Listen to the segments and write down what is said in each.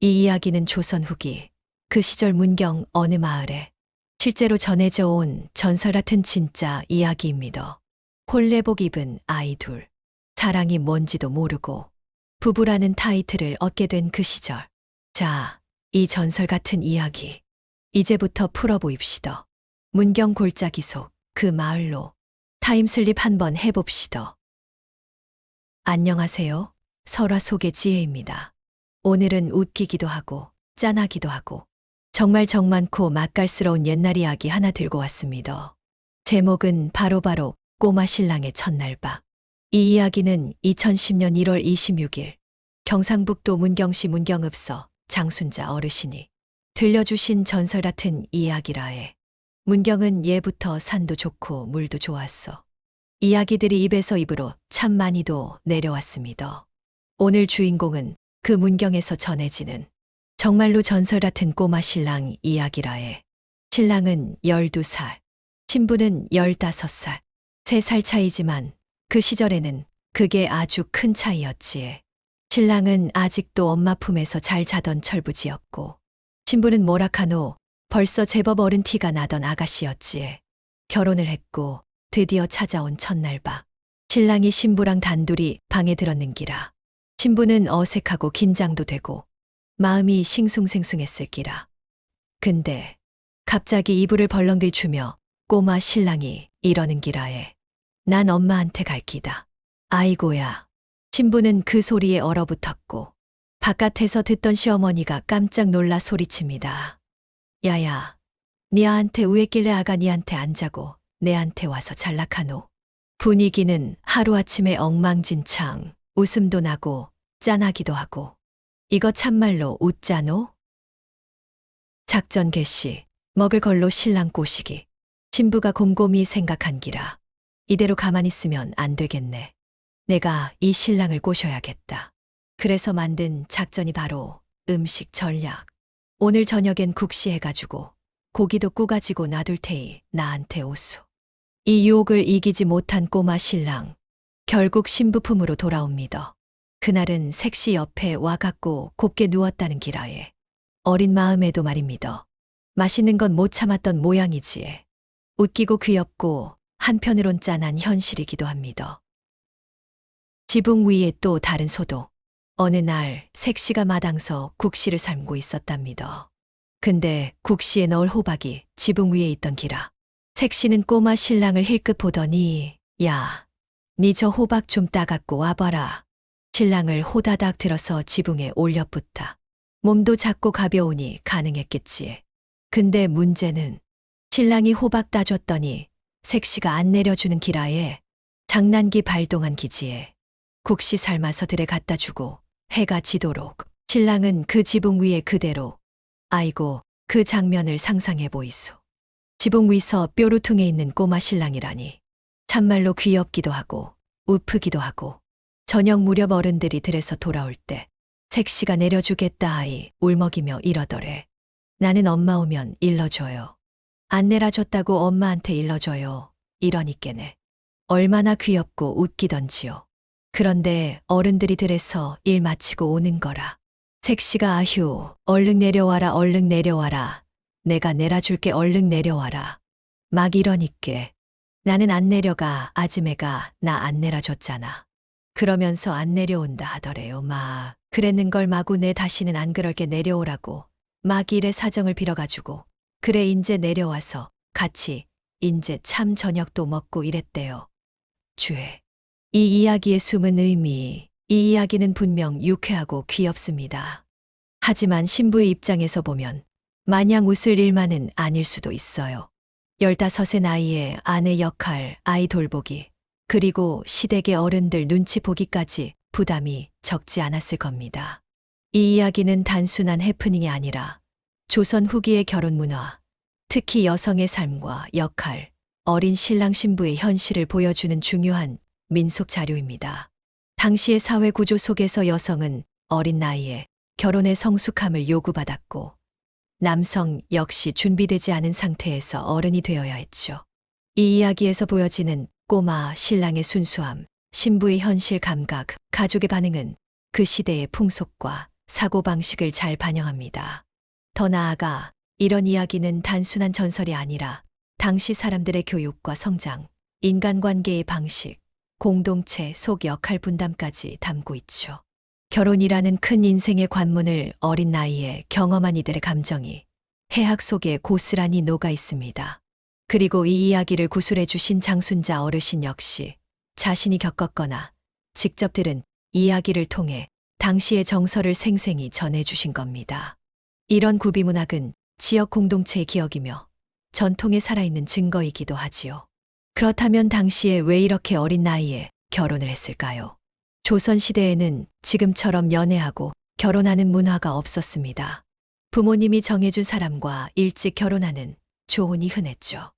이 이야기는 조선 후기, 그 시절 문경 어느 마을에 실제로 전해져 온 전설 같은 진짜 이야기입니다. 홀레복 입은 아이 둘, 사랑이 뭔지도 모르고 부부라는 타이틀을 얻게 된 그 시절. 자, 이 전설 같은 이야기, 이제부터 풀어보입시다. 문경 골짜기 속 그 마을로 타임슬립 한번 해봅시다. 안녕하세요. 설화 속의 지혜입니다. 오늘은 웃기기도 하고 짠하기도 하고 정말 정 많고 맛깔스러운 옛날 이야기 하나 들고 왔습니다. 제목은 바로 꼬마 신랑의 첫날 밤. 이 이야기는 2010년 1월 26일 경상북도 문경시 문경읍서 장순자 어르신이 들려주신 전설 같은 이야기라 해. 문경은 예부터 산도 좋고 물도 좋았어. 이야기들이 입에서 입으로 참 많이도 내려왔습니다. 오늘 주인공은 그 문경에서 전해지는 정말로 전설 같은 꼬마 신랑 이야기라 해. 신랑은 12살, 신부는 15살, 3살 차이지만 그 시절에는 그게 아주 큰 차이였지에. 신랑은 아직도 엄마 품에서 잘 자던 철부지였고, 신부는 뭐라카노 벌써 제법 어른 티가 나던 아가씨였지에. 결혼을 했고 드디어 찾아온 첫날 밤. 신랑이 신부랑 단둘이 방에 들었는기라. 신부는 어색하고 긴장도 되고 마음이 싱숭생숭했을기라. 근데 갑자기 이불을 벌렁 들추며 꼬마 신랑이 이러는기라 해. 난 엄마한테 갈 기다. 아이고야. 신부는 그 소리에 얼어붙었고 바깥에서 듣던 시어머니가 깜짝 놀라 소리칩니다. 야야, 니아한테 우했길래 아가 니한테 안 자고 내한테 와서 잘락하노. 분위기는 하루아침에 엉망진창, 웃음도 나고 짠하기도 하고. 이거 참말로 웃자노? 작전 개시, 먹을 걸로 신랑 꼬시기. 신부가 곰곰이 생각한기라. 이대로 가만히 있으면 안 되겠네. 내가 이 신랑을 꼬셔야겠다. 그래서 만든 작전이 바로 음식 전략. 오늘 저녁엔 국시 해가지고 고기도 구가지고 놔둘 테이 나한테 오수. 이 유혹을 이기지 못한 꼬마 신랑. 결국 신부 품으로 돌아옵니다. 그날은 색시 옆에 와갖고 곱게 누웠다는 기라에. 어린 마음에도 말입니다. 맛있는 건 못 참았던 모양이지에. 웃기고 귀엽고 한편으론 짠한 현실이기도 합니다. 지붕 위에 또 다른 소도. 어느 날 색시가 마당서 국시를 삶고 있었답니다. 근데 국시에 넣을 호박이 지붕 위에 있던 기라. 색시는 꼬마 신랑을 힐끗 보더니 야, 니 저 호박 좀 따갖고 와봐라. 신랑을 호다닥 들어서 지붕에 올려붙다. 몸도 작고 가벼우니 가능했겠지. 근데 문제는 신랑이 호박 따줬더니 색시가 안 내려주는 기라에 장난기 발동한 기지에 국시 삶아서 들에 갖다 주고 해가 지도록. 신랑은 그 지붕 위에 그대로. 아이고, 그 장면을 상상해 보이소. 지붕 위서 뾰루퉁에 있는 꼬마 신랑이라니. 참말로 귀엽기도 하고 우프기도 하고. 저녁 무렵 어른들이 들에서 돌아올 때 색시가 내려주겠다 하이 울먹이며 이러더래. 나는 엄마 오면 일러줘요. 안 내려줬다고 엄마한테 일러줘요. 이러니께네. 얼마나 귀엽고 웃기던지요. 그런데 어른들이 들에서 일 마치고 오는 거라. 색시가 아휴, 얼른 내려와라 얼른 내려와라. 내가 내려줄게 얼른 내려와라. 막 이러니께. 나는 안 내려가 아지매가 나 안 내려줬잖아. 그러면서 안 내려온다 하더래요. 막 그랬는 걸 마구 내 다시는 안 그럴게 내려오라고. 막 이래 사정을 빌어가지고. 그래 인제 내려와서 같이 인제 참 저녁도 먹고 이랬대요. 주에. 이 이야기의 숨은 의미, 이 이야기는 분명 유쾌하고 귀엽습니다. 하지만 신부의 입장에서 보면 마냥 웃을 일만은 아닐 수도 있어요. 15의 나이에 아내 역할, 아이 돌보기, 그리고 시댁의 어른들 눈치 보기까지 부담이 적지 않았을 겁니다. 이 이야기는 단순한 해프닝이 아니라 조선 후기의 결혼 문화, 특히 여성의 삶과 역할, 어린 신랑 신부의 현실을 보여주는 중요한 민속 자료입니다. 당시의 사회 구조 속에서 여성은 어린 나이에 결혼의 성숙함을 요구받았고 남성 역시 준비되지 않은 상태에서 어른이 되어야 했죠. 이 이야기에서 보여지는 꼬마 신랑의 순수함, 신부의 현실 감각, 가족의 반응은 그 시대의 풍속과 사고방식을 잘 반영합니다. 더 나아가 이런 이야기는 단순한 전설이 아니라 당시 사람들의 교육과 성장, 인간관계의 방식, 공동체 속 역할 분담까지 담고 있죠. 결혼이라는 큰 인생의 관문을 어린 나이에 경험한 이들의 감정이 해학 속에 고스란히 녹아 있습니다. 그리고 이 이야기를 구술해 주신 장순자 어르신 역시 자신이 겪었거나 직접 들은 이야기를 통해 당시의 정서를 생생히 전해 주신 겁니다. 이런 구비문학은 지역 공동체의 기억이며 전통에 살아있는 증거이기도 하지요. 그렇다면 당시에 왜 이렇게 어린 나이에 결혼을 했을까요? 조선시대에는 지금처럼 연애하고 결혼하는 문화가 없었습니다. 부모님이 정해준 사람과 일찍 결혼하는 조혼이 흔했죠.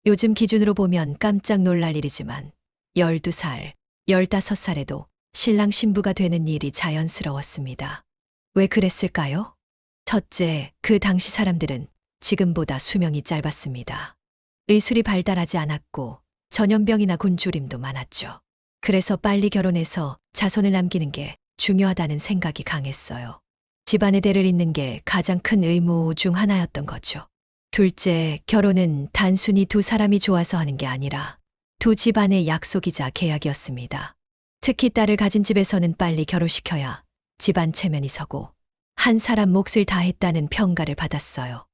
요즘 기준으로 보면 깜짝 놀랄 일이지만 12살, 15살에도 신랑 신부가 되는 일이 자연스러웠습니다. 왜 그랬을까요? 첫째, 그 당시 사람들은 지금보다 수명이 짧았습니다. 의술이 발달하지 않았고 전염병이나 곤주림도 많았죠. 그래서 빨리 결혼해서 자손을 남기는 게 중요하다는 생각이 강했어요. 집안의 대를 잇는 게 가장 큰 의무 중 하나였던 거죠. 둘째, 결혼은 단순히 두 사람이 좋아서 하는 게 아니라 두 집안의 약속이자 계약이었습니다. 특히 딸을 가진 집에서는 빨리 결혼시켜야 집안 체면이 서고 한 사람 몫을 다했다는 평가를 받았어요.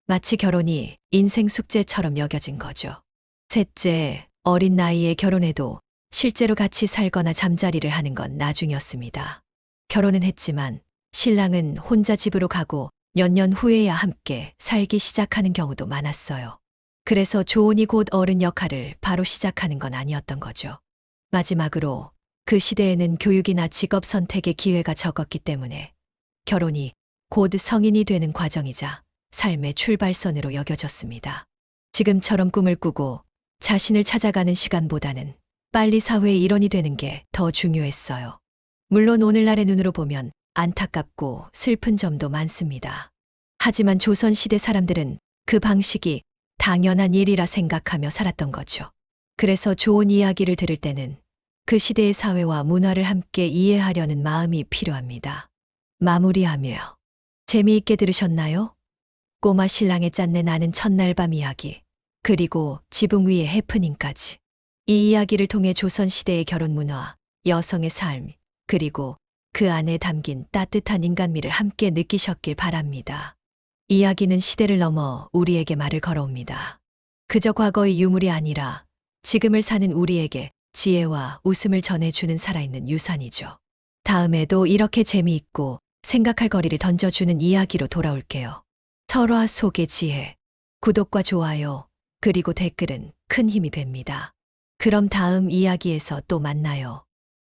마치 결혼이 인생 숙제처럼 여겨진 거죠. 셋째, 어린 나이에 결혼해도 실제로 같이 살거나 잠자리를 하는 건 나중이었습니다. 결혼은 했지만 신랑은 혼자 집으로 가고 몇 년 후에야 함께 살기 시작하는 경우도 많았어요. 그래서 조혼이 곧 어른 역할을 바로 시작하는 건 아니었던 거죠. 마지막으로 그 시대에는 교육이나 직업 선택의 기회가 적었기 때문에 결혼이 곧 성인이 되는 과정이자 삶의 출발선으로 여겨졌습니다. 지금처럼 꿈을 꾸고 자신을 찾아가는 시간보다는 빨리 사회의 일원이 되는 게 더 중요했어요. 물론 오늘날의 눈으로 보면 안타깝고 슬픈 점도 많습니다. 하지만 조선시대 사람들은 그 방식이 당연한 일이라 생각하며 살았던 거죠. 그래서 좋은 이야기를 들을 때는 그 시대의 사회와 문화를 함께 이해하려는 마음이 필요합니다. 마무리하며 재미있게 들으셨나요? 꼬마 신랑의 짠내 나는 첫날 밤 이야기, 그리고 지붕 위의 해프닝까지. 이 이야기를 통해 조선시대의 결혼 문화, 여성의 삶, 그리고 그 안에 담긴 따뜻한 인간미를 함께 느끼셨길 바랍니다. 이야기는 시대를 넘어 우리에게 말을 걸어옵니다. 그저 과거의 유물이 아니라 지금을 사는 우리에게 지혜와 웃음을 전해주는 살아있는 유산이죠. 다음에도 이렇게 재미있고 생각할 거리를 던져주는 이야기로 돌아올게요. 설화 속의 지혜, 구독과 좋아요, 그리고 댓글은 큰 힘이 됩니다. 그럼 다음 이야기에서 또 만나요.